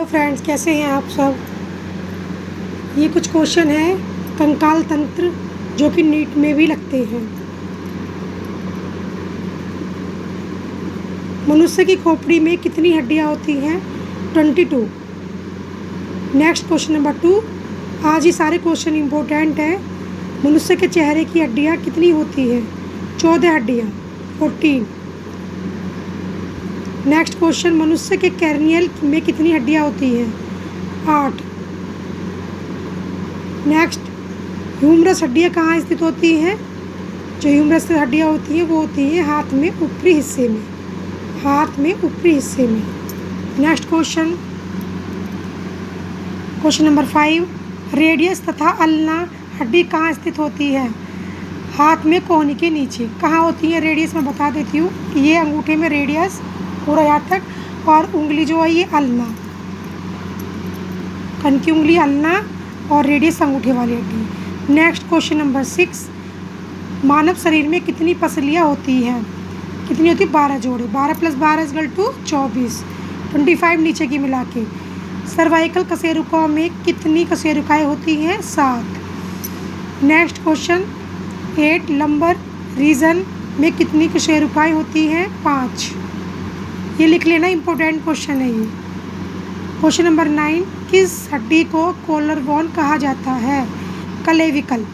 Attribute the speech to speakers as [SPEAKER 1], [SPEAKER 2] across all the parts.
[SPEAKER 1] Hello friends, कैसे हैं आप सब। ये कुछ क्वेश्चन है कंकाल तंत्र जो कि नीट में भी लगते हैं। मनुष्य की खोपड़ी में कितनी हड्डियां होती हैं? 22। Next question number 2। आज ये सारे क्वेश्चन इम्पोर्टेंट हैं। मनुष्य के चेहरे की हड्डियां कितनी होती हैं? 14 हड्डियां, 14। नेक्स्ट क्वेश्चन, मनुष्य के कैर्नियल में कितनी हड्डियां होती हैं? 8। नेक्स्ट, ह्यूमरस हड्डियां कहाँ स्थित होती हैं? जो ह्यूमरस हड्डियां होती हैं वो होती हैं हाथ में ऊपरी हिस्से में, हाथ में ऊपरी हिस्से में। Next question, question number 5। Radius तथा अल्ना हड्डी कहाँ स्थित होती है? हाथ में कोहनी के नीचे। कहाँ होती है रेडियस? मैं बता देती हूँ। ये अंगूठे में रेडियस पूरा यहाँ तक, और उंगली जो है ये अल्ना, कन की उंगली अल्ना और रेडियस अंगूठे वाली हड्डी। Next question number 6। मानव शरीर में कितनी पसलियाँ होती हैं? कितनी होती है? 12 जोड़े। 12 + 12 = 24, 25 नीचे की मिला के। सर्वाइकल कशेरुकों में कितनी कशेरुकाएँ होती हैं? 7। Next question 8। लंबर रीजन में कितनी कशेरुकाएँ होती हैं? 5। ये लिख लेना, इम्पोर्टेंट क्वेश्चन है ये। Question number 9। किस हड्डी को कॉलर बोन कहा जाता है? क्लेविकल।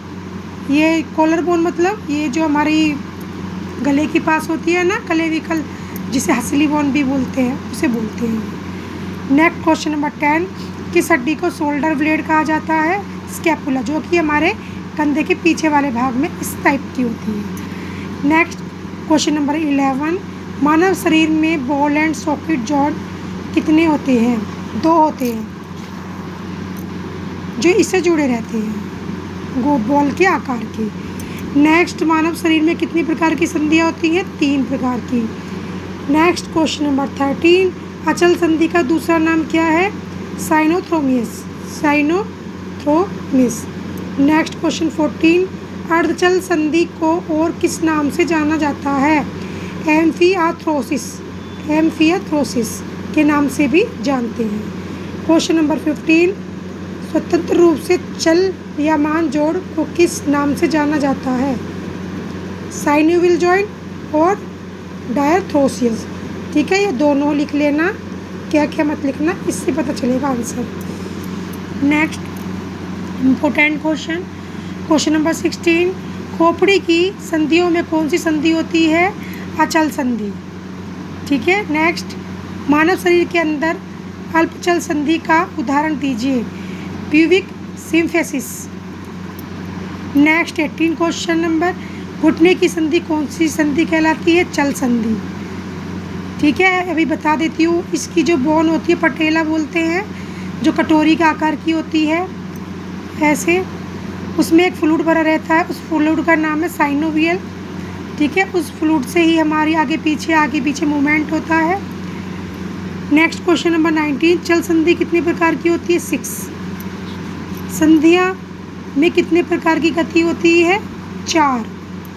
[SPEAKER 1] ये कॉलर बोन मतलब ये जो हमारी गले के पास होती है ना, क्लेविकल, जिसे हसली बोन भी बोलते हैं, उसे बोलते हैं। Next question number 10। किस हड्डी को शोल्डर ब्लेड कहा जाता है? स्कैपुला, जो कि हमारे कंधे के पीछे वाले भाग में इस टाइप की होती है। Next question number 11। मानव शरीर में बॉल एंड सॉकेट जॉइंट कितने होते हैं? 2 होते हैं, जो इससे जुड़े रहते हैं, बॉल के आकार के। नेक्स्ट, मानव शरीर में कितनी प्रकार की संधियाँ होती हैं? 3 प्रकार की। Next question number 13। अचल संधि का दूसरा नाम क्या है? साइनोथ्रोमियस, साइनोथ्रोमिस। Next question 14। अर्धचल संधि को और किस नाम से जाना जाता है? एम्फियाथ्रोसिस, एम्फियाथ्रोसिस के नाम से भी जानते हैं। Question number 15। स्वतंत्र रूप से चलयमान जोड़ को किस नाम से जाना जाता है? साइनोवियल जॉइंट और डायथ्रोसिस। ठीक है, ये दोनों लिख लेना, क्या क्या मत लिखना, इससे पता चलेगा answer. Next important question, question number 16। खोपड़ी की संधियों में कौन सी संधि होती है? अचल संधि। ठीक है। नेक्स्ट, मानव शरीर के अंदर अल्पचल संधि का उदाहरण दीजिए। Pubic symphysis. Next 18 question number, घुटने की संधि कौन सी संधि कहलाती है? चल संधि। ठीक है, अभी बता देती हूँ। इसकी जो बोन होती है पटेला बोलते हैं, जो कटोरी का आकार की होती है ऐसे, उसमें एक फ्लूइड भरा रहता है, उस फ्लूइड का नाम है साइनोवियल। ठीक है, उस फ्लूइड से ही हमारी आगे पीछे मूवमेंट होता है। Next question number 19। चल संधि कितने प्रकार की होती है? 6। संधियाँ में कितने प्रकार की गति होती है? 4।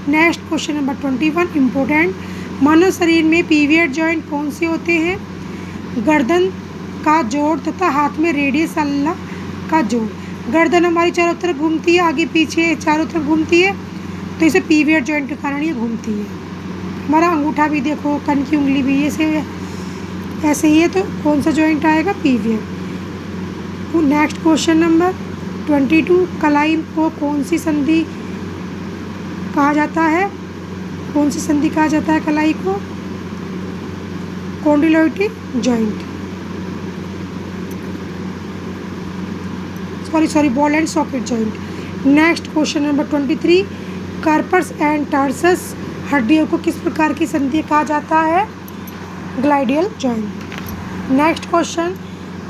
[SPEAKER 1] Next question number 21 important. मानव शरीर में पीवियट जॉइंट कौन से होते हैं? गर्दन का जोड़ तथा हाथ में रेडियस अल्ना का जोड़। गर्दन हमारी चारों तरफ घूमती है, आगे पीछे चारों तरफ घूमती है, तो इसे पीवियट जॉइंट के कारण ये घूमती है। हमारा अंगूठा भी देखो, कन की उंगली भी ऐसे ही है, तो कौन सा जॉइंट आएगा? पीवियट। Next question number 22। कलाई को कौन सी संधि कहा जाता है? कौन सी संधि कहा जाता है कलाई को? Condyloid joint, sorry ball and socket joint. Next question number 23। Carpus and tarsus हड्डियों को किस प्रकार की संधि कहा जाता है? Gliding joint. Next question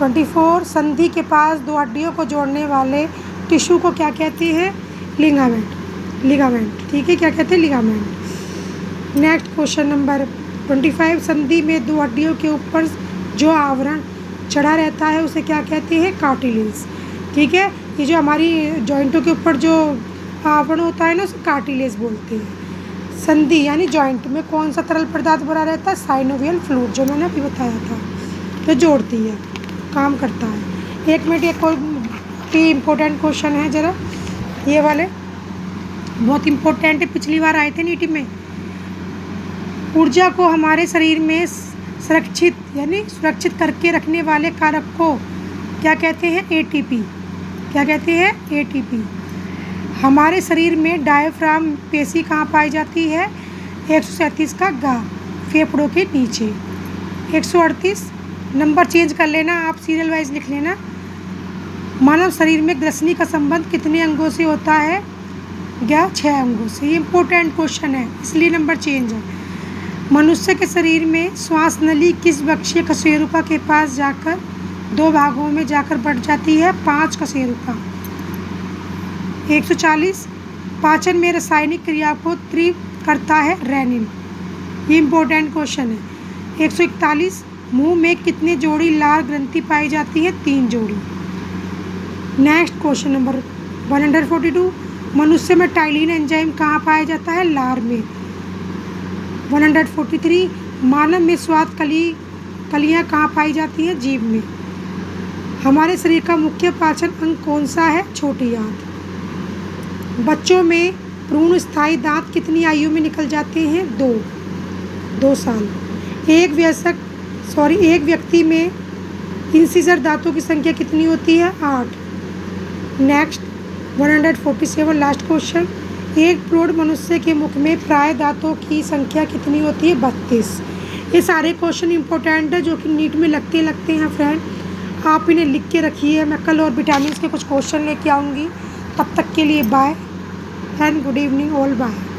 [SPEAKER 1] 24। संधि के पास 2 हड्डियों को जोड़ने वाले टिश्यू को क्या कहते हैं? Ligament, ligament. ठीक है, क्या कहते हैं? लिगामेंट। Next question number 25। संधि में 2 हड्डियों के ऊपर जो आवरण चढ़ा रहता है उसे क्या कहते हैं? कार्टिलेज। ठीक है, ये जो हमारी जॉइंटों के ऊपर जो आवरण होता है ना, उसे कार्टिलेज बोलते हैं। संधि यानी जॉइंट में कौन सा तरल पदार्थ भरा रहता है? साइनोवियल फ्लूइड, जो मैंने अभी बताया था, जो जोड़ती है। काम करता है। 1 मिनट, एक और इम्पोर्टेंट क्वेश्चन है, ज़रा ये वाले बहुत इम्पोर्टेंट है, पिछली बार आए थे नीट में। ऊर्जा को हमारे शरीर में सुरक्षित यानी सुरक्षित करके रखने वाले कारक को क्या कहते हैं? एटीपी। क्या कहते हैं? एटीपी। हमारे शरीर में डायफ्राम पेशी कहाँ पाई जाती है? 137 का गा, फेफड़ों के नीचे। 138 नंबर चेंज कर लेना, आप सीरियल वाइज लिख लेना। मानव शरीर में ग्रसनी का संबंध कितने अंगों से होता है? 6 अंगों से। ये इम्पोर्टेंट क्वेश्चन है, इसलिए नंबर चेंज है। मनुष्य के शरीर में श्वास नली किस वक्षीय कशेरुका के पास जाकर 2 भागों में जाकर बढ़ जाती है? 5 कशेरुका। 140 पाचन में रासायनिक क्रिया को तीव्र करता है रेनिन। ये इम्पोर्टेंट क्वेश्चन है। 141 मुंह में कितने जोड़ी लार ग्रंथि पाई जाती है? 3 जोड़ी। नेक्स्ट क्वेश्चन नंबर 142 मनुष्य में टाइलिन एंजाइम कहाँ पाया जाता है? लार में। 143 मानव में स्वाद कलियाँ कहाँ पाई जाती हैं? जीभ में। हमारे शरीर का मुख्य पाचन अंग कौन सा है? छोटी आंत। बच्चों में भ्रूण स्थायी दांत कितनी आयु में निकल जाते हैं? 2 साल। एक व्यक्ति में इंसिजर दांतों की संख्या कितनी होती है? 8। Next 147 last question. एक प्रौढ़ मनुष्य के मुख में प्राय दांतों की संख्या कितनी होती है? 32। ये सारे क्वेश्चन इंपॉर्टेंट है जो कि नीट में लगते हैं फ्रेंड, आप इन्हें लिख के रखिए। मैं कल और विटामिन के कुछ क्वेश्चन लेके आऊँगी। तब तक के लिए bye and good evening all. Bye.